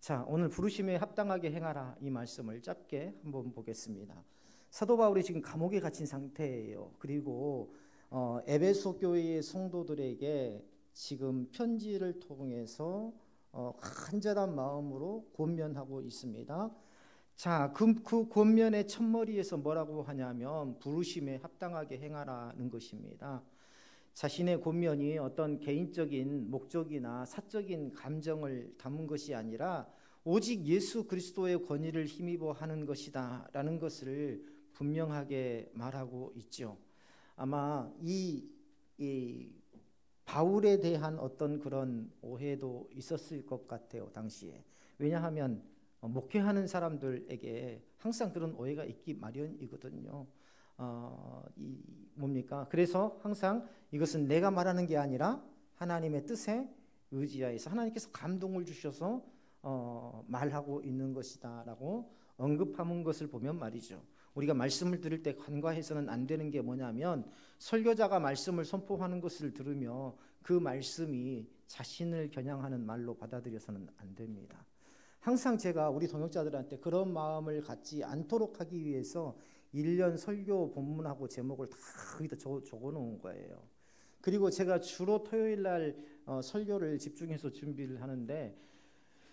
자, 오늘 부르심에 합당하게 행하라 이 말씀을 짧게 한번 보겠습니다. 사도 바울이 지금 감옥에 갇힌 상태예요. 그리고 에베소 교회의 성도들에게 지금 편지를 통해서 간절한 마음으로 권면하고 있습니다. 자, 그 권면의 첫머리에서 뭐라고 하냐면 부르심에 합당하게 행하라는 것입니다. 자신의 권면이 어떤 개인적인 목적이나 사적인 감정을 담은 것이 아니라 오직 예수 그리스도의 권위를 힘입어 하는 것이다 라는 것을 분명하게 말하고 있죠. 아마 이 바울에 대한 어떤 그런 오해도 있었을 것 같아요, 당시에. 왜냐하면 목회하는 사람들에게 항상 그런 오해가 있기 마련이거든요. 뭡니까? 그래서 항상 이것은 내가 말하는 게 아니라 하나님의 뜻에 의지하여서 하나님께서 감동을 주셔서 말하고 있는 것이다 라고 언급하는 것을 보면 말이죠, 우리가 말씀을 들을 때 간과해서는 안 되는 게 뭐냐면 설교자가 말씀을 선포하는 것을 들으며 그 말씀이 자신을 겨냥하는 말로 받아들여서는 안 됩니다. 항상 제가 우리 동역자들한테 그런 마음을 갖지 않도록 하기 위해서 1년 설교 본문하고 제목을 다 거기다 적어놓은 거예요. 그리고 제가 주로 토요일 날 설교를 집중해서 준비를 하는데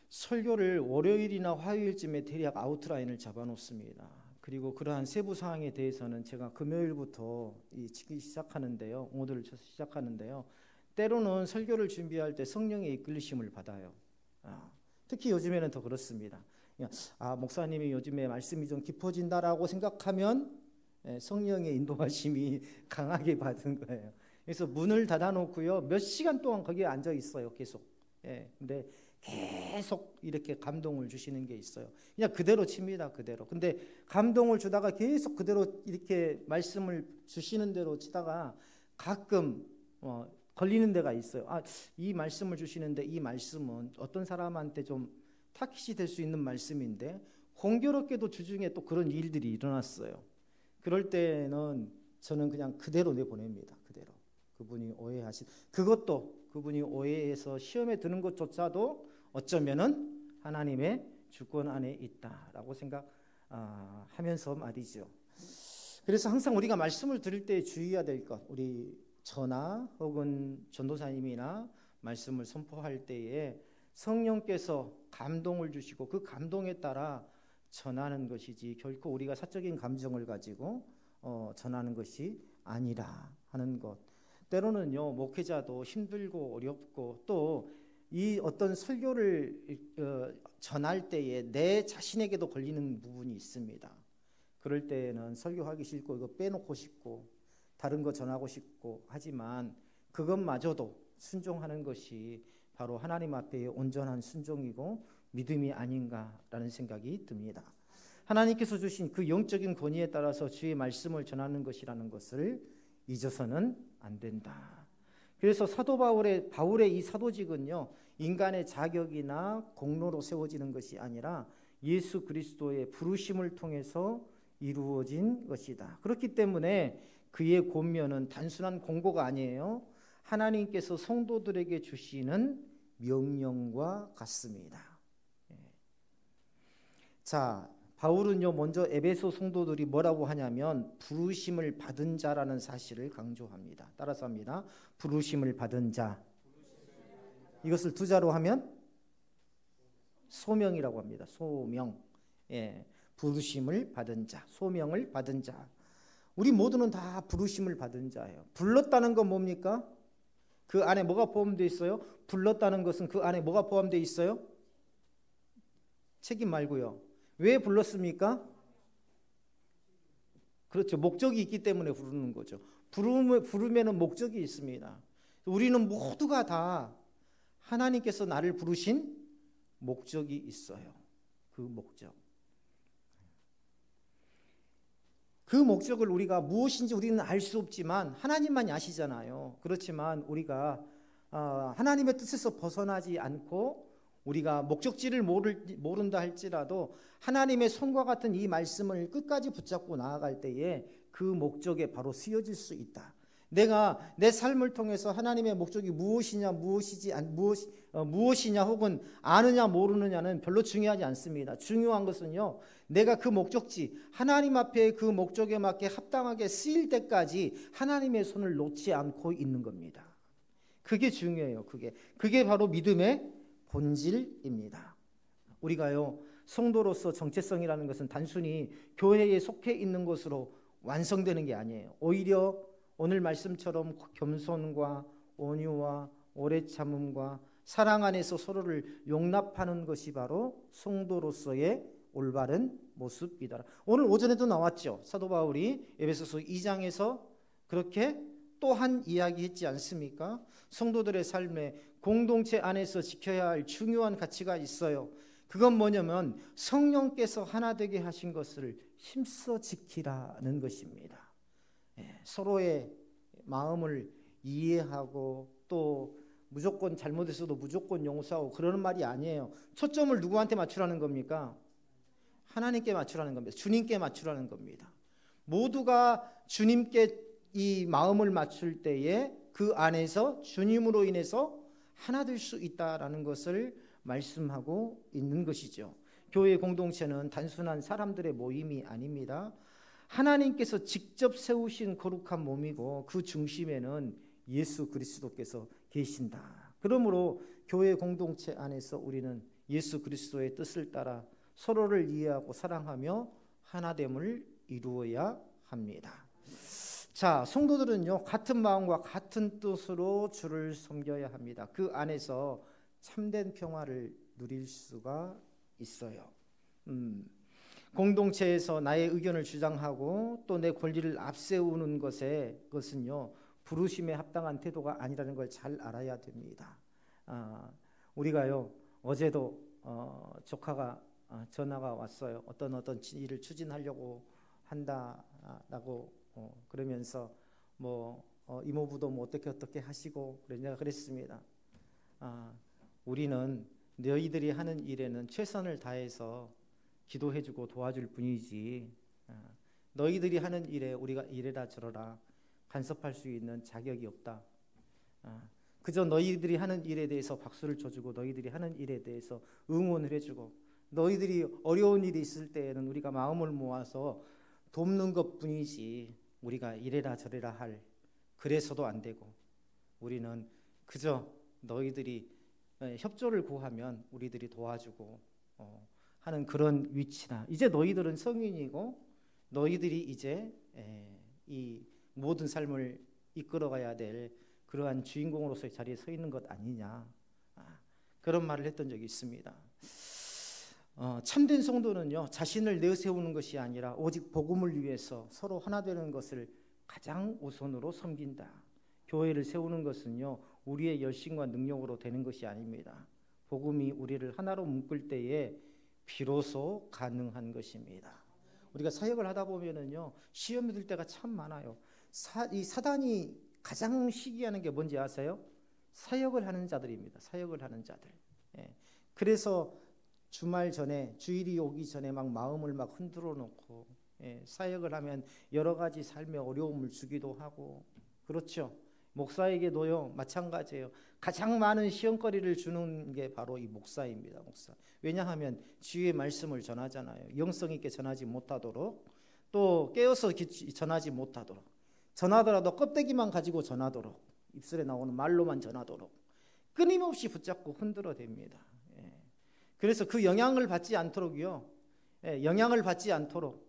설교를 월요일이나 화요일쯤에 대략 아웃라인을 잡아놓습니다. 그리고 그러한 세부 사항에 대해서는 제가 금요일부터 치기 시작하는데요, 오늘을 쳐서 시작하는데요, 때로는 설교를 준비할 때 성령의 이끌리심을 받아요. 특히 요즘에는 더 그렇습니다. 목사님이 요즘에 말씀이 좀 깊어진다라고 생각하면 성령의 인도하심이 강하게 받은 거예요. 그래서 문을 닫아놓고요, 몇 시간 동안 거기에 앉아 있어요, 계속. 근데 계속 이렇게 감동을 주시는 게 있어요. 그냥 그대로 칩니다, 그대로. 근데 감동을 주다가 계속 그대로 이렇게 말씀을 주시는 대로 치다가 가끔 걸리는 데가 있어요. 이 말씀을 주시는데 이 말씀은 어떤 사람한테 좀 타깃이 될 수 있는 말씀인데 공교롭게도 주중에 또 그런 일들이 일어났어요. 그럴 때는 저는 그냥 그대로 내보냅니다. 그대로. 그분이 오해하신 그분이 오해해서 시험에 드는 것조차도 어쩌면은 하나님의 주권 안에 있다라고 생각하면서 말이죠. 그래서 항상 우리가 말씀을 들을 때 주의해야 될 것, 우리 저나 혹은 전도사님이나 말씀을 선포할 때에 성령께서 감동을 주시고 그 감동에 따라 전하는 것이지 결코 우리가 사적인 감정을 가지고 전하는 것이 아니라 하는 것. 때로는요, 목회자도 힘들고 어렵고 또 이 어떤 설교를 전할 때에 내 자신에게도 걸리는 부분이 있습니다. 그럴 때는 설교하기 싫고 이거 빼놓고 싶고 다른 거 전하고 싶고 하지만 그것마저도 순종하는 것이 바로 하나님 앞에 온전한 순종이고 믿음이 아닌가라는 생각이 듭니다. 하나님께서 주신 그 영적인 권위에 따라서 주의 말씀을 전하는 것이라는 것을 잊어서는 안 된다. 그래서 사도 바울의 이 사도직은요, 인간의 자격이나 공로로 세워지는 것이 아니라 예수 그리스도의 부르심을 통해서 이루어진 것이다. 그렇기 때문에 그의 권면은 단순한 공고가 아니에요. 하나님께서 성도들에게 주시는 명령과 같습니다. 자, 바울은요, 먼저 에베소 성도들이 뭐라고 하냐면 부르심을 받은 자라는 사실을 강조합니다. 따라서 합니다. 부르심을 받은 자. 이것을 두 자로 하면 소명이라고 합니다. 소명. 부르심을 받은 자, 소명을 받은 자. 우리 모두는 다 부르심을 받은 자예요. 불렀다는 건 뭡니까? 그 안에 뭐가 포함되어 있어요? 불렀다는 것은 그 안에 뭐가 포함되어 있어요? 책임 말고요. 왜 불렀습니까? 그렇죠. 목적이 있기 때문에 부르는 거죠. 부르면은 목적이 있습니다. 우리는 모두가 다 하나님께서 나를 부르신 목적이 있어요. 그 목적. 그 목적을 우리가 무엇인지 우리는 알 수 없지만 하나님만이 아시잖아요. 그렇지만 우리가 하나님의 뜻에서 벗어나지 않고 우리가 목적지를 모른다 할지라도 하나님의 손과 같은 이 말씀을 끝까지 붙잡고 나아갈 때에 그 목적에 바로 쓰여질 수 있다. 내가 내 삶을 통해서 하나님의 목적이 무엇이냐 혹은 아느냐 모르느냐는 별로 중요하지 않습니다. 중요한 것은요, 내가 그 목적지 하나님 앞에 그 목적에 맞게 합당하게 쓰일 때까지 하나님의 손을 놓지 않고 있는 겁니다. 그게 중요해요. 그게 바로 믿음의 본질입니다. 우리가요, 성도로서 정체성이라는 것은 단순히 교회에 속해 있는 것으로 완성되는 게 아니에요. 오히려 오늘 말씀처럼 겸손과 온유와 오래 참음과 사랑 안에서 서로를 용납하는 것이 바로 성도로서의 올바른 모습이다. 오늘 오전에도 나왔죠. 사도 바울이 에베소서 2장에서 그렇게 또한 이야기했지 않습니까? 성도들의 삶에 공동체 안에서 지켜야 할 중요한 가치가 있어요. 그건 뭐냐면 성령께서 하나 되게 하신 것을 힘써 지키라는 것입니다. 서로의 마음을 이해하고 또 무조건 잘못했어도 무조건 용서하고 그러는 말이 아니에요. 초점을 누구한테 맞추라는 겁니까? 하나님께 맞추라는 겁니다. 주님께 맞추라는 겁니다. 모두가 주님께 이 마음을 맞출 때에 그 안에서 주님으로 인해서 하나 될 수 있다라는 것을 말씀하고 있는 것이죠. 교회 공동체는 단순한 사람들의 모임이 아닙니다. 하나님께서 직접 세우신 거룩한 몸이고 그 중심에는 예수 그리스도께서 계신다. 그러므로 교회 공동체 안에서 우리는 예수 그리스도의 뜻을 따라 서로를 이해하고 사랑하며 하나됨을 이루어야 합니다. 자, 성도들은요, 같은 마음과 같은 뜻으로 주를 섬겨야 합니다. 그 안에서 참된 평화를 누릴 수가 있어요. 공동체에서 나의 의견을 주장하고 또 내 권리를 앞세우는 것은요, 부르심에 합당한 태도가 아니라는 걸 잘 알아야 됩니다. 우리가요, 어제도 조카가 전화가 왔어요. 어떤 일을 추진하려고 한다라고 그러면서 이모부도 어떻게 하시고 내가 그랬습니다. 우리는 너희들이 하는 일에는 최선을 다해서 기도해주고 도와줄 뿐이지 너희들이 하는 일에 우리가 이래라 저래라 간섭할 수 있는 자격이 없다. 그저 너희들이 하는 일에 대해서 박수를 쳐주고 너희들이 하는 일에 대해서 응원을 해주고 너희들이 어려운 일이 있을 때에는 우리가 마음을 모아서 돕는 것뿐이지 우리가 이래라 저래라 할 그래서도 안 되고 우리는 그저 너희들이 협조를 구하면 우리들이 도와주고 하는 그런 위치다. 이제 너희들은 성인이고 너희들이 이제 이 모든 삶을 이끌어가야 될 그러한 주인공으로서의 자리에 서 있는 것 아니냐. 그런 말을 했던 적이 있습니다. 참된 성도는요, 자신을 내세우는 것이 아니라 오직 복음을 위해서 서로 하나 되는 것을 가장 우선으로 섬긴다. 교회를 세우는 것은요, 우리의 열심과 능력으로 되는 것이 아닙니다. 복음이 우리를 하나로 묶을 때에 비로소 가능한 것입니다. 우리가 사역을 하다 보면은요, 시험이 들 때가 참 많아요. 이 사단이 가장 시기하는 게 뭔지 아세요? 사역을 하는 자들입니다. 사역을 하는 자들. 그래서 주말 전에 주일이 오기 전에 막 마음을 막 흔들어 놓고 사역을 하면 여러 가지 삶의 어려움을 주기도 하고 그렇죠. 목사에게도요 마찬가지예요. 가장 많은 시험거리를 주는 게 바로 이 목사입니다. 목사. 왜냐하면 주의 말씀을 전하잖아요. 영성 있게 전하지 못하도록 또 깨어서 전하지 못하도록 전하더라도 껍데기만 가지고 전하도록 입술에 나오는 말로만 전하도록 끊임없이 붙잡고 흔들어댑니다. 그래서 그 영향을 받지 않도록요. 영향을 받지 않도록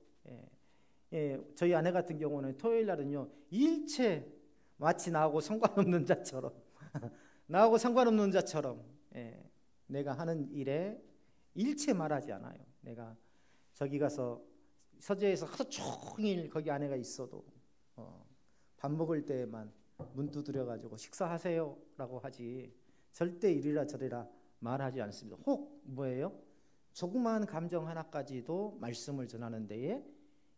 저희 아내 같은 경우는 토요일 날은요 일체 마치 나하고 상관없는 자처럼 나하고 상관없는 자처럼 내가 하는 일에 일체 말하지 않아요. 내가 저기 가서 서재에서 하루 종일 거기 아내가 있어도 밥 먹을 때에만 문 두드려가지고 식사하세요 라고 하지 절대 이리라 저리라 말하지 않습니다. 혹 뭐예요? 조그마한 감정 하나까지도 말씀을 전하는 데에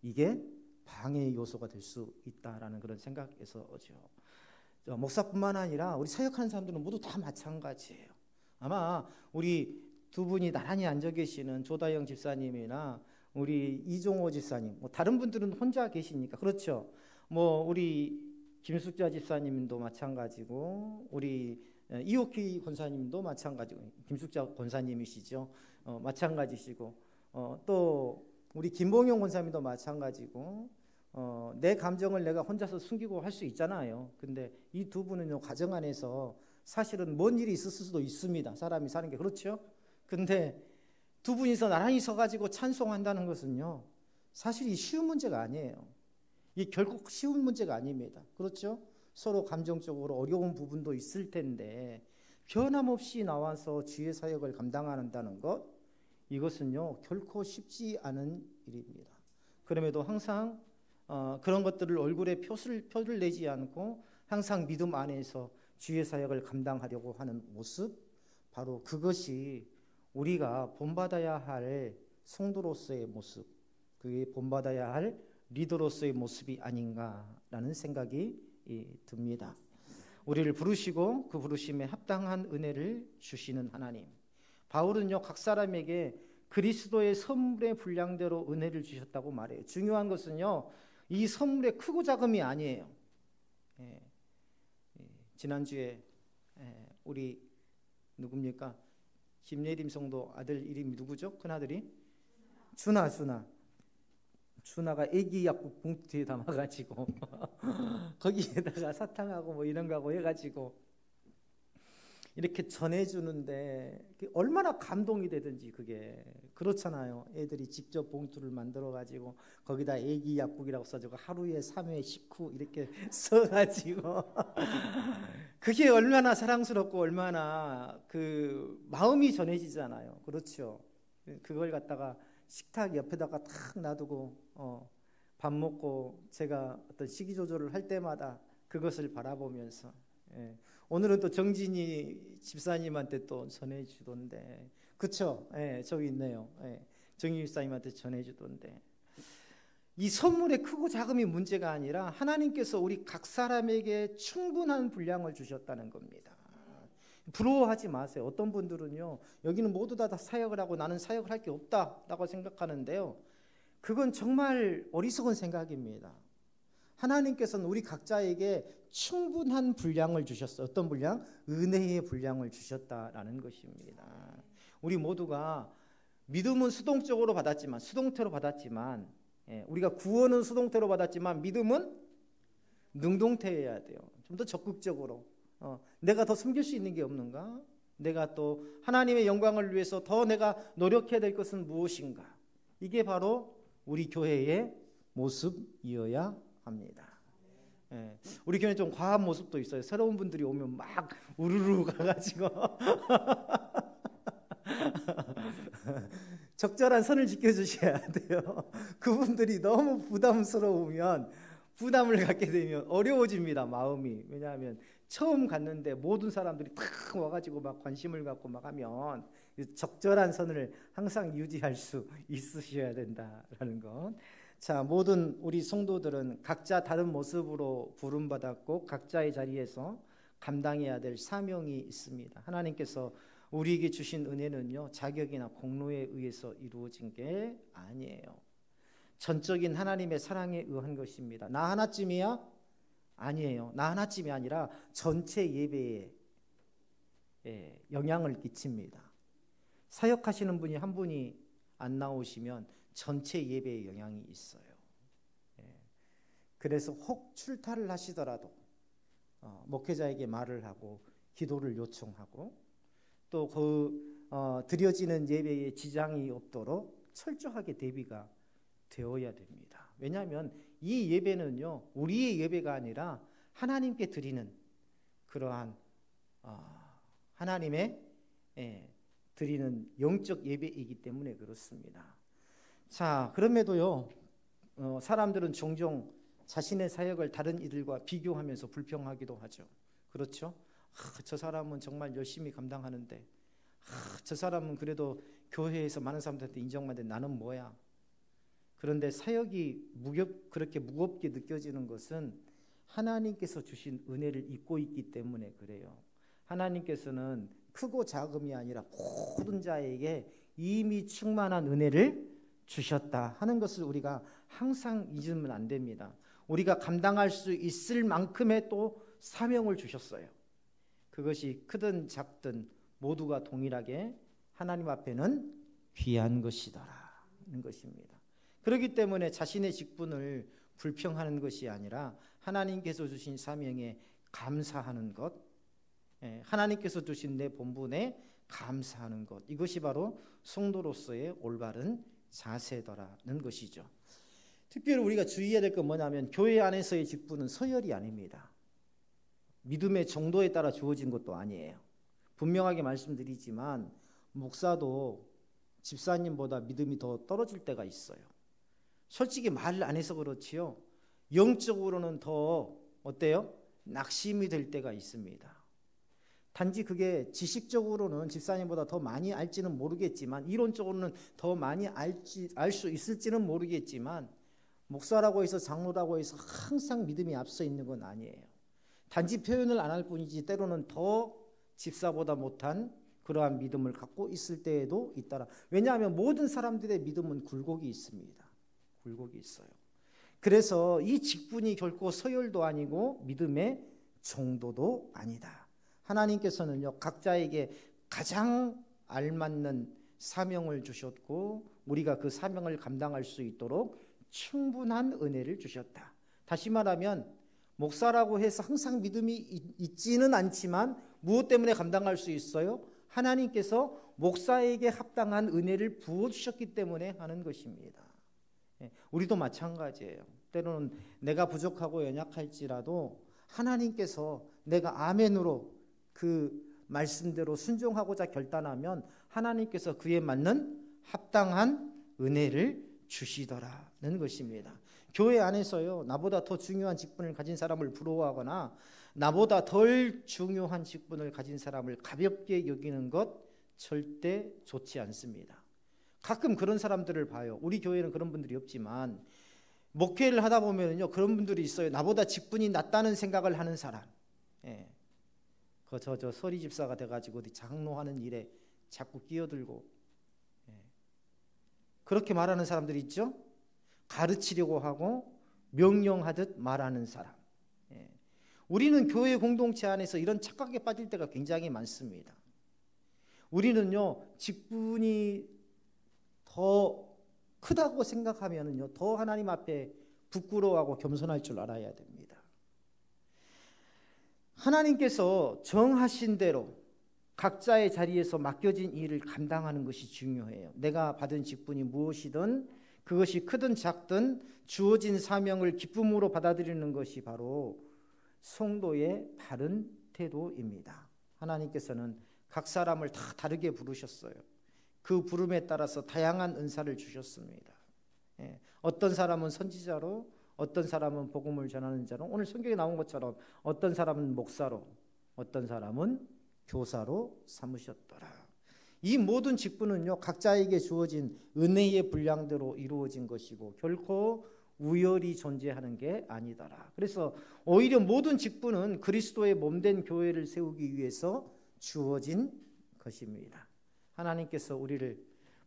이게 방해의 요소가 될 수 있다라는 그런 생각에서죠. 목사뿐만 아니라 우리 사역하는 사람들은 모두 다 마찬가지예요. 아마 우리 두 분이 나란히 앉아 계시는 조다영 집사님이나 우리 이종호 집사님, 다른 분들은 혼자 계시니까 그렇죠. 우리 김숙자 집사님도 마찬가지고 우리 이옥희 권사님도 마찬가지고 김숙자 권사님이시죠. 마찬가지시고 또 우리 김봉영 권사님도 마찬가지고 내 감정을 내가 혼자서 숨기고 할 수 있잖아요. 근데 이 두 분은요, 가정 안에서 사실은 뭔 일이 있을 수도 있습니다. 사람이 사는 게. 그렇죠? 근데 두 분이서 나란히 서가지고 찬송한다는 것은요, 사실 이 쉬운 문제가 아니에요. 이 결코 쉬운 문제가 아닙니다. 그렇죠? 서로 감정적으로 어려운 부분도 있을 텐데 변함없이 나와서 주의 사역을 감당한다는 것, 이것은요 결코 쉽지 않은 일입니다. 그럼에도 항상 그런 것들을 얼굴에 표를 내지 않고 항상 믿음 안에서 주의 사역을 감당하려고 하는 모습, 바로 그것이 우리가 본받아야 할 성도로서의 모습, 그게 본받아야 할 리더로서의 모습이 아닌가라는 생각이 듭니다. 우리를 부르시고 그 부르심에 합당한 은혜를 주시는 하나님, 바울은요 각 사람에게 그리스도의 선물의 분량대로 은혜를 주셨다고 말해요. 중요한 것은요 이 선물의 크고 작음이 아니에요. 지난주에 우리 누굽니까? 김예림 성도 아들 이름이 누구죠? 큰아들이? 준아가 애기 약국 봉투에 담아가지고 거기에다가 사탕하고 뭐 이런 거하고 해가지고 이렇게 전해주는데 얼마나 감동이 되든지, 그게 그렇잖아요. 애들이 직접 봉투를 만들어가지고 거기다 애기 약국이라고 써주고 하루에 3회 식후 이렇게 써가지고 그게 얼마나 사랑스럽고 얼마나 그 마음이 전해지잖아요. 그렇죠. 그걸 갖다가 식탁 옆에다가 탁 놔두고 밥 먹고 제가 어떤 식이 조절을 할 때마다 그것을 바라보면서, 오늘은 또 정진이 집사님한테 또 전해주던데, 그쵸? 저기 있네요. 정희 집사님한테 전해주던데, 이 선물의 크고 작음이 문제가 아니라 하나님께서 우리 각 사람에게 충분한 분량을 주셨다는 겁니다. 부러워하지 마세요. 어떤 분들은요, 여기는 모두 다 사역을 하고 나는 사역을 할 게 없다라고 생각하는데요, 그건 정말 어리석은 생각입니다. 하나님께서는 우리 각자에게 충분한 분량을 주셨어요. 어떤 분량? 은혜의 분량을 주셨다라는 것입니다. 우리 모두가 믿음은 수동태로 받았지만 우리가 구원은 수동태로 받았지만 믿음은 능동태여야 돼요. 좀 더 적극적으로 내가 더 숨길 수 있는 게 없는가? 내가 또 하나님의 영광을 위해서 더 내가 노력해야 될 것은 무엇인가? 이게 바로 우리 교회의 모습이어야 합니다. 우리 교회는 좀 과한 모습도 있어요. 새로운 분들이 오면 막 우르르 가가지고 적절한 선을 지켜주셔야 돼요. 그분들이 너무 부담스러우면, 부담을 갖게 되면 어려워집니다, 마음이. 왜냐하면 처음 갔는데 모든 사람들이 탁 와가지고 막 관심을 갖고 막 하면 적절한 선을 항상 유지할 수 있으셔야 된다라는 것. 자, 모든 우리 성도들은 각자 다른 모습으로 부름받았고 각자의 자리에서 감당해야 될 사명이 있습니다. 하나님께서 우리에게 주신 은혜는요, 자격이나 공로에 의해서 이루어진 게 아니에요. 전적인 하나님의 사랑에 의한 것입니다. 나 하나쯤이야? 아니에요. 나 하나쯤이 아니라 전체 예배에 영향을 끼칩니다. 사역하시는 분이 한 분이 안 나오시면 전체 예배에 영향이 있어요. 그래서 혹 출타를 하시더라도 목회자에게 말을 하고 기도를 요청하고 또 드려지는 예배에 지장이 없도록 철저하게 대비가 되어야 됩니다. 왜냐하면 이 예배는요, 우리의 예배가 아니라 하나님께 드리는 그러한 하나님의 드리는 영적 예배이기 때문에 그렇습니다. 자, 그럼에도요, 사람들은 종종 자신의 사역을 다른 이들과 비교하면서 불평하기도 하죠. 그렇죠? 저 사람은 정말 열심히 감당하는데, 저 사람은 그래도 교회에서 많은 사람들한테 인정받는데 나는 뭐야? 그런데 사역이 그렇게 무겁게 느껴지는 것은 하나님께서 주신 은혜를 잊고 있기 때문에 그래요. 하나님께서는 크고 작음이 아니라 모든 자에게 이미 충만한 은혜를 주셨다 하는 것을 우리가 항상 잊으면 안 됩니다. 우리가 감당할 수 있을 만큼의 또 사명을 주셨어요. 그것이 크든 작든 모두가 동일하게 하나님 앞에는 귀한 것이다라는 것입니다. 그렇기 때문에 자신의 직분을 불평하는 것이 아니라 하나님께서 주신 사명에 감사하는 것, 하나님께서 주신 내 본분에 감사하는 것, 이것이 바로 성도로서의 올바른 자세더라는 것이죠. 특별히 우리가 주의해야 될 건 뭐냐면 교회 안에서의 직분은 서열이 아닙니다. 믿음의 정도에 따라 주어진 것도 아니에요. 분명하게 말씀드리지만 목사도 집사님보다 믿음이 더 떨어질 때가 있어요. 솔직히 말 안 해서 그렇지요. 영적으로는 더 어때요? 낙심이 될 때가 있습니다. 단지 그게 지식적으로는 집사님보다 더 많이 알지는 모르겠지만, 이론적으로는 더 많이 알 수 있을지는 모르겠지만, 목사라고 해서 장로라고 해서 항상 믿음이 앞서 있는 건 아니에요. 단지 표현을 안 할 뿐이지 때로는 더 집사보다 못한 그러한 믿음을 갖고 있을 때에도 있더라. 왜냐하면 모든 사람들의 믿음은 굴곡이 있습니다. 굴곡이 있어요. 그래서 이 직분이 결코 서열도 아니고 믿음의 정도도 아니다. 하나님께서는요, 각자에게 가장 알맞는 사명을 주셨고 우리가 그 사명을 감당할 수 있도록 충분한 은혜를 주셨다. 다시 말하면 목사라고 해서 항상 믿음이 있지는 않지만 무엇 때문에 감당할 수 있어요? 하나님께서 목사에게 합당한 은혜를 부어주셨기 때문에 하는 것입니다. 우리도 마찬가지예요. 때로는 내가 부족하고 연약할지라도 하나님께서 내가 아멘으로 그 말씀대로 순종하고자 결단하면 하나님께서 그에 맞는 합당한 은혜를 주시더라는 것입니다. 교회 안에서요, 나보다 더 중요한 직분을 가진 사람을 부러워하거나 나보다 덜 중요한 직분을 가진 사람을 가볍게 여기는 것 절대 좋지 않습니다. 가끔 그런 사람들을 봐요. 우리 교회는 그런 분들이 없지만 목회를 하다 보면요, 그런 분들이 있어요. 나보다 직분이 낮다는 생각을 하는 사람. 저 서리 집사가 돼가지고 어디 장로하는 일에 자꾸 끼어들고 그렇게 말하는 사람들이 있죠. 가르치려고 하고 명령하듯 말하는 사람. 우리는 교회 공동체 안에서 이런 착각에 빠질 때가 굉장히 많습니다. 우리는요, 직분이 더 크다고 생각하면은요, 더 하나님 앞에 부끄러워하고 겸손할 줄 알아야 됩니다. 하나님께서 정하신 대로 각자의 자리에서 맡겨진 일을 감당하는 것이 중요해요. 내가 받은 직분이 무엇이든 그것이 크든 작든 주어진 사명을 기쁨으로 받아들이는 것이 바로 성도의 바른 태도입니다. 하나님께서는 각 사람을 다 다르게 부르셨어요. 그 부름에 따라서 다양한 은사를 주셨습니다. 어떤 사람은 선지자로, 어떤 사람은 복음을 전하는 자로, 오늘 성경에 나온 것처럼 어떤 사람은 목사로, 어떤 사람은 교사로 삼으셨더라. 이 모든 직분은요, 각자에게 주어진 은혜의 분량대로 이루어진 것이고 결코 우열이 존재하는 게 아니더라. 그래서 오히려 모든 직분은 그리스도의 몸된 교회를 세우기 위해서 주어진 것입니다. 하나님께서 우리를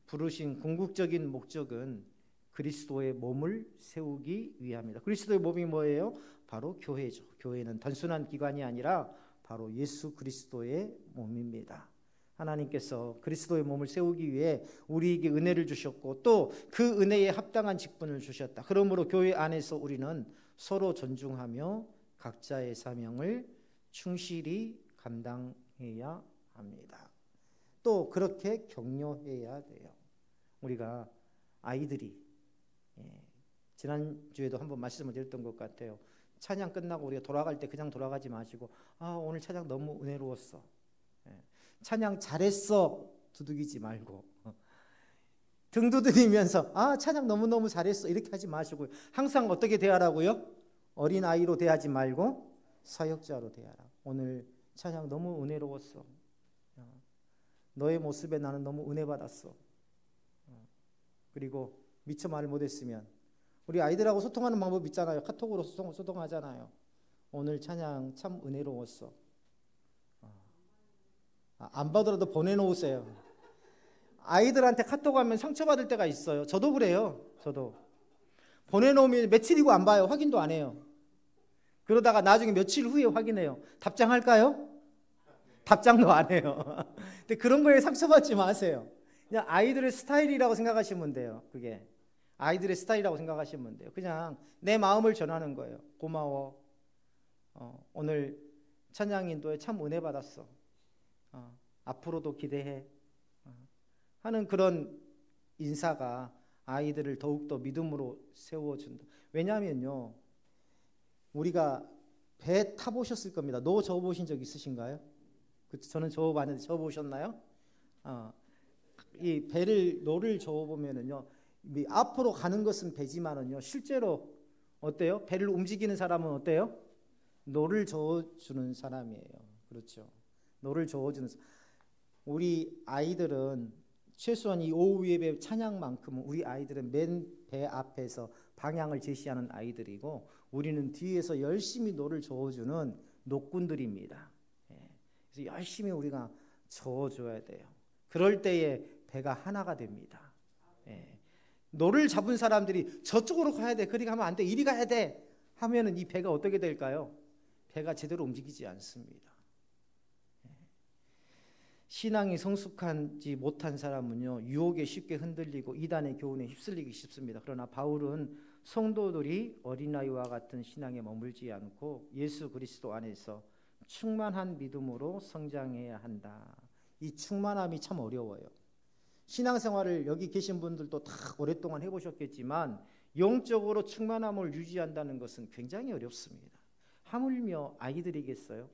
부르신 궁극적인 목적은 그리스도의 몸을 세우기 위함이다. 그리스도의 몸이 뭐예요? 바로 교회죠. 교회는 단순한 기관이 아니라 바로 예수 그리스도의 몸입니다. 하나님께서 그리스도의 몸을 세우기 위해 우리에게 은혜를 주셨고 또 그 은혜에 합당한 직분을 주셨다. 그러므로 교회 안에서 우리는 서로 존중하며 각자의 사명을 충실히 감당해야 합니다. 또 그렇게 격려해야 돼요. 우리가 아이들이 지난주에도 한번 말씀을 드렸던 것 같아요. 찬양 끝나고 우리가 돌아갈 때 그냥 돌아가지 마시고 오늘 찬양 너무 은혜로웠어. 찬양 잘했어 두들기지 말고 등 두드리면서 찬양 너무너무 잘했어 이렇게 하지 마시고 항상 어떻게 대하라고요? 어린아이로 대하지 말고 사역자로 대하라. 오늘 찬양 너무 은혜로웠어. 너의 모습에 나는 너무 은혜 받았어. 그리고 미처 말을 못했으면 우리 아이들하고 소통하는 방법 있잖아요. 카톡으로 소통하잖아요. 오늘 찬양 참 은혜로웠어. 안 받으라도 보내놓으세요. 아이들한테 카톡하면 상처받을 때가 있어요. 저도 그래요. 저도 보내놓으면 며칠이고 안 봐요. 확인도 안 해요. 그러다가 나중에 며칠 후에 확인해요. 답장할까요? 답장도 안 해요. 근데 그런 거에 상처받지 마세요. 그냥 아이들의 스타일이라고 생각하시면 돼요. 그게 아이들의 스타일이라고 생각하시면 돼요. 그냥 내 마음을 전하는 거예요. 고마워. 오늘 찬양 인도에 참 은혜 받았어. 앞으로도 기대해. 하는 그런 인사가 아이들을 더욱더 믿음으로 세워준다. 왜냐하면요, 우리가 배 타보셨을 겁니다. 노 저어보신 적 있으신가요? 저는 저어봤는데 저어보셨나요? 이 배를 노를 저어보면은요, 앞으로 가는 것은 배지만은요, 실제로 어때요? 배를 움직이는 사람은 어때요? 노를 저어주는 사람이에요. 그렇죠? 노를 저어주는 사람. 우리 아이들은 최소한 이 오후 예배 찬양만큼은 우리 아이들은 맨 배 앞에서 방향을 제시하는 아이들이고 우리는 뒤에서 열심히 노를 저어주는 노꾼들입니다. 그래서 열심히 우리가 저어줘야 돼요. 그럴 때에 배가 하나가 됩니다. 노를 잡은 사람들이 저쪽으로 가야 돼, 그리 가면 안 돼, 이리 가야 돼 하면은 이 배가 어떻게 될까요? 배가 제대로 움직이지 않습니다. 신앙이 성숙하지 못한 사람은요, 유혹에 쉽게 흔들리고 이단의 교훈에 휩쓸리기 쉽습니다. 그러나 바울은 성도들이 어린아이와 같은 신앙에 머물지 않고 예수 그리스도 안에서 충만한 믿음으로 성장해야 한다. 이 충만함이 참 어려워요. 신앙생활을 여기 계신 분들도 다 오랫동안 해보셨겠지만 영적으로 충만함을 유지한다는 것은 굉장히 어렵습니다. 하물며 아이들이겠어요?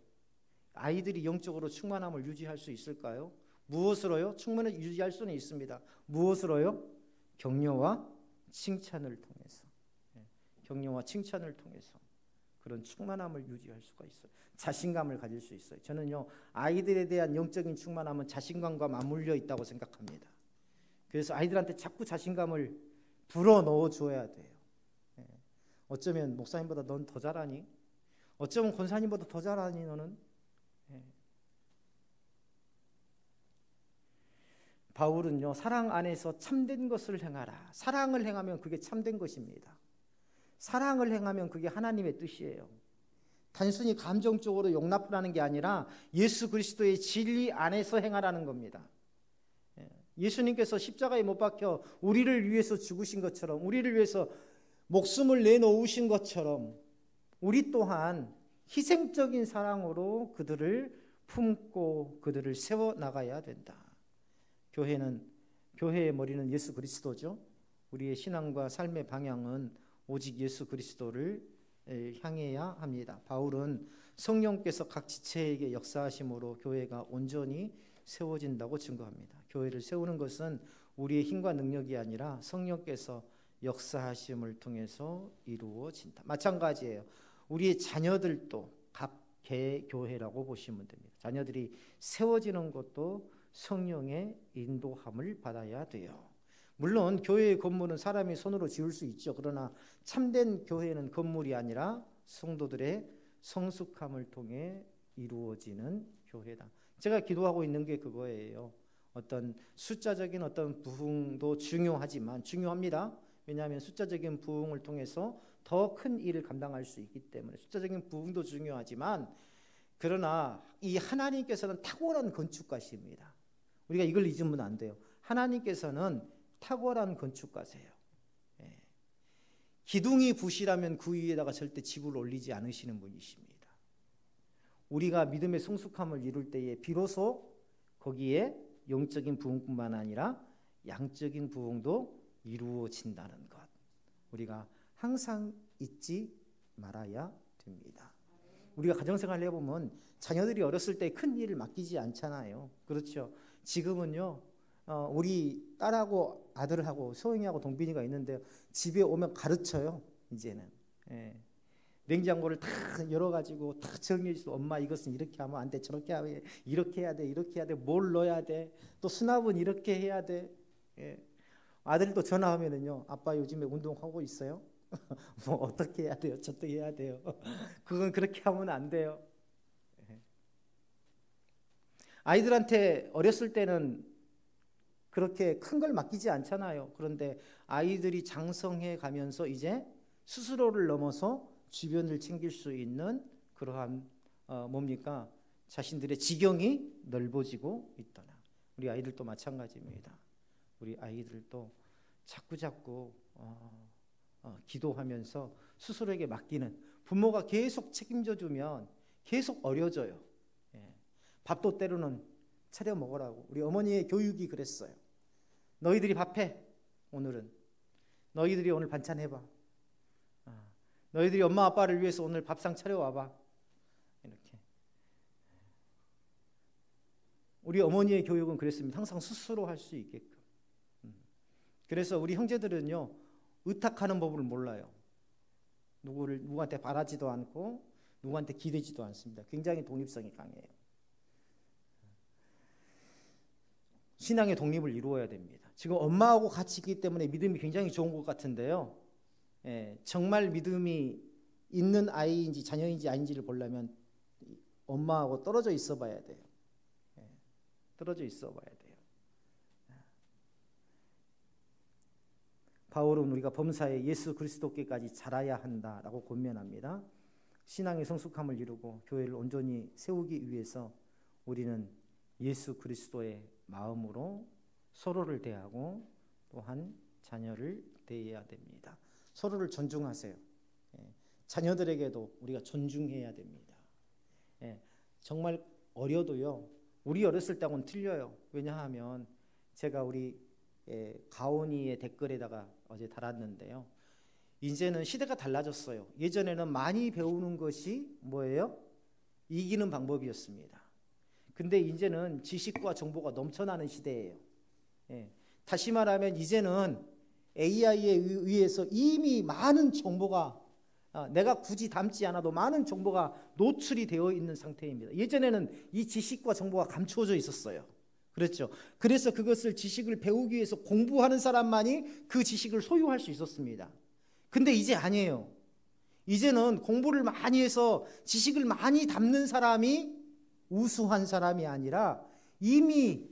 아이들이 영적으로 충만함을 유지할 수 있을까요? 무엇으로요? 충만을 유지할 수는 있습니다. 무엇으로요? 격려와 칭찬을 통해서. 격려와 칭찬을 통해서 그런 충만함을 유지할 수가 있어요. 자신감을 가질 수 있어요. 저는요, 아이들에 대한 영적인 충만함은 자신감과 맞물려 있다고 생각합니다. 그래서 아이들한테 자꾸 자신감을 불어넣어 줘야 돼요. 어쩌면 목사님보다 넌 더 잘하니? 어쩌면 권사님보다 더 잘하니 너는? 바울은요, 사랑 안에서 참된 것을 행하라. 사랑을 행하면 그게 참된 것입니다. 사랑을 행하면 그게 하나님의 뜻이에요. 단순히 감정적으로 용납하라는 게 아니라 예수 그리스도의 진리 안에서 행하라는 겁니다. 예수님께서 십자가에 못 박혀 우리를 위해서 죽으신 것처럼, 우리를 위해서 목숨을 내놓으신 것처럼 우리 또한 희생적인 사랑으로 그들을 품고 그들을 세워나가야 된다. 교회의 머리는 예수 그리스도죠. 우리의 신앙과 삶의 방향은 오직 예수 그리스도를 향해야 합니다. 바울은 성령께서 각 지체에게 역사하심으로 교회가 온전히 세워진다고 증거합니다. 교회를 세우는 것은 우리의 힘과 능력이 아니라 성령께서 역사하심을 통해서 이루어진다. 마찬가지예요. 우리의 자녀들도 개교회라고 보시면 됩니다. 자녀들이 세워지는 것도 성령의 인도함을 받아야 돼요. 물론 교회의 건물은 사람이 손으로 지을 수 있죠. 그러나 참된 교회는 건물이 아니라 성도들의 성숙함을 통해 이루어지는 교회다. 제가 기도하고 있는 게 그거예요. 어떤 숫자적인 어떤 부흥도 중요합니다. 왜냐하면 숫자적인 부흥을 통해서 더 큰 일을 감당할 수 있기 때문에 숫자적인 부흥도 중요하지만, 그러나 이 하나님께서는 탁월한 건축가십니다. 우리가 이걸 잊으면 안 돼요. 하나님께서는 탁월한 건축가세요. 기둥이 부실하면 그 위에다가 절대 집을 올리지 않으시는 분이십니다. 우리가 믿음의 성숙함을 이룰 때에 비로소 거기에 영적인 부흥뿐만 아니라 양적인 부흥도 이루어진다는 것, 우리가 항상 잊지 말아야 됩니다. 우리가 가정생활을 해보면 자녀들이 어렸을 때 큰 일을 맡기지 않잖아요. 그렇죠? 지금은요, 우리 딸하고 아들하고 소영이하고 동빈이가 있는데 집에 오면 가르쳐요. 이제는 냉장고를 다 열어가지고 다 정리해서, 엄마 이것은 이렇게 하면 안 돼, 저렇게 하면 이렇게 해야 돼, 이렇게 해야 돼, 뭘 넣어야 돼, 또 수납은 이렇게 해야 돼. 아들도 전화하면은요, 아빠 요즘에 운동하고 있어요? 뭐 어떻게 해야 돼요? 저떻게 해야 돼요? 그건 그렇게 하면 안 돼요. 아이들한테 어렸을 때는 그렇게 큰 걸 맡기지 않잖아요. 그런데 아이들이 장성해 가면서 이제 스스로를 넘어서 주변을 챙길 수 있는 그러한 뭡니까? 자신들의 지경이 넓어지고 있더라. 우리 아이들도 마찬가지입니다. 우리 아이들도 자꾸 기도하면서 스스로에게 맡기는, 부모가 계속 책임져 주면 계속 어려져요. 예. 밥도 때로는 차려 먹으라고. 우리 어머니의 교육이 그랬어요. 너희들이 밥해. 오늘은 너희들이 오늘 반찬 해봐. 너희들이 엄마 아빠를 위해서 오늘 밥상 차려와봐. 이렇게. 우리 어머니의 교육은 그랬습니다. 항상 스스로 할 수 있게끔. 그래서 우리 형제들은요, 의탁하는 법을 몰라요. 누구한테 바라지도 않고 누구한테 기대지도 않습니다. 굉장히 독립성이 강해요. 신앙의 독립을 이루어야 됩니다. 지금 엄마하고 같이 있기 때문에 믿음이 굉장히 좋은 것 같은데요. 정말 믿음이 있는 아이인지 자녀인지 아닌지를 보려면 엄마하고 떨어져 있어 봐야 돼요. 떨어져 있어 봐야 돼요. 바울은 우리가 범사에 예수 그리스도께까지 자라야 한다라고 권면합니다. 신앙의 성숙함을 이루고 교회를 온전히 세우기 위해서 우리는 예수 그리스도의 마음으로 서로를 대하고 또한 자녀를 대해야 됩니다. 서로를 존중하세요. 자녀들에게도 우리가 존중해야 됩니다. 정말 어려도요, 우리 어렸을 때하고는 틀려요. 왜냐하면 제가 우리 가온이의 댓글에다가 어제 달았는데요, 이제는 시대가 달라졌어요. 예전에는 많이 배우는 것이 뭐예요? 이기는 방법이었습니다. 근데 이제는 지식과 정보가 넘쳐나는 시대예요. 다시 말하면 이제는 AI에 의해서 이미 많은 정보가, 내가 굳이 담지 않아도 많은 정보가 노출이 되어 있는 상태입니다. 예전에는 이 지식과 정보가 감추어져 있었어요. 그렇죠. 그래서 그것을 지식을 배우기 위해서 공부하는 사람만이 그 지식을 소유할 수 있었습니다. 근데 이제 아니에요. 이제는 공부를 많이 해서 지식을 많이 담는 사람이 우수한 사람이 아니라 이미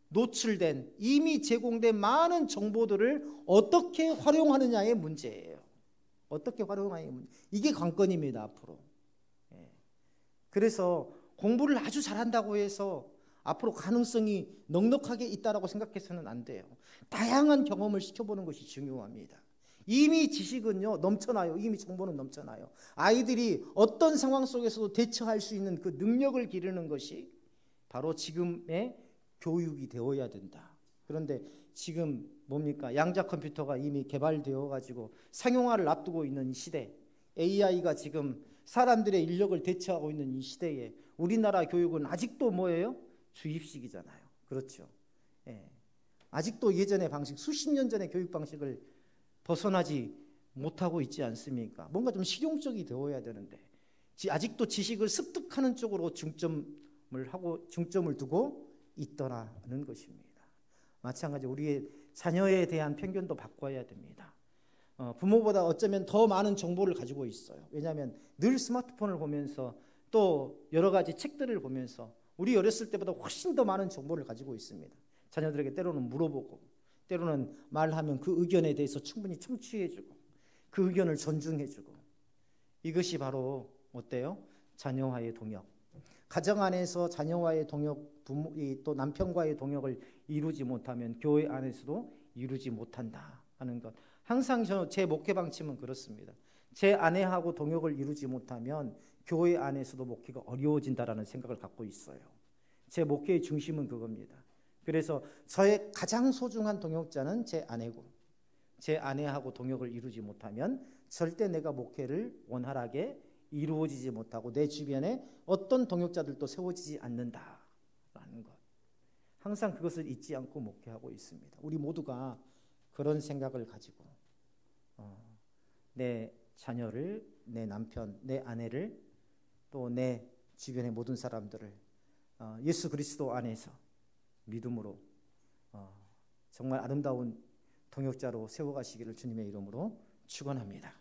노출된, 이미 제공된 많은 정보들을 어떻게 활용하느냐의 문제예요. 어떻게 활용하느냐의 문제. 이게 관건입니다, 앞으로. 그래서 공부를 아주 잘한다고 해서 앞으로 가능성이 넉넉하게 있다라고 생각해서는 안 돼요. 다양한 경험을 시켜보는 것이 중요합니다. 이미 지식은요 넘쳐나요. 이미 정보는 넘쳐나요. 아이들이 어떤 상황 속에서도 대처할 수 있는 그 능력을 기르는 것이 바로 지금의 교육이 되어야 된다. 그런데 지금 뭡니까? 양자 컴퓨터가 이미 개발되어 가지고 상용화를 앞두고 있는 이 시대, AI가 지금 사람들의 인력을 대체하고 있는 이 시대에 우리나라 교육은 아직도 뭐예요? 주입식이잖아요. 그렇죠. 아직도 예전의 방식, 수십 년 전의 교육 방식을 벗어나지 못하고 있지 않습니까? 뭔가 좀 실용적이 되어야 되는데 아직도 지식을 습득하는 쪽으로 중점을 두고 있더라는 것입니다. 마찬가지로 우리의 자녀에 대한 편견도 바꿔야 됩니다. 부모보다 어쩌면 더 많은 정보를 가지고 있어요. 왜냐하면 늘 스마트폰을 보면서 또 여러 가지 책들을 보면서 우리 어렸을 때보다 훨씬 더 많은 정보를 가지고 있습니다. 자녀들에게 때로는 물어보고 때로는 말하면 그 의견에 대해서 충분히 청취해주고 그 의견을 존중해주고, 이것이 바로 어때요? 자녀와의 동역. 가정 안에서 자녀와의 동역, 또 남편과의 동역을 이루지 못하면 교회 안에서도 이루지 못한다 하는 것. 항상 제 목회 방침은 그렇습니다. 제 아내하고 동역을 이루지 못하면 교회 안에서도 목회가 어려워진다라는 생각을 갖고 있어요. 제 목회의 중심은 그겁니다. 그래서 저의 가장 소중한 동역자는 제 아내고, 제 아내하고 동역을 이루지 못하면 절대 내가 목회를 원활하게 이루어지지 못하고 내 주변에 어떤 동역자들도 세워지지 않는다라는 것. 항상 그것을 잊지 않고 목회하고 있습니다. 우리 모두가 그런 생각을 가지고 내 자녀를, 내 남편, 내 아내를, 또 내 주변의 모든 사람들을 예수 그리스도 안에서 믿음으로 정말 아름다운 동역자로 세워가시기를 주님의 이름으로 축원합니다.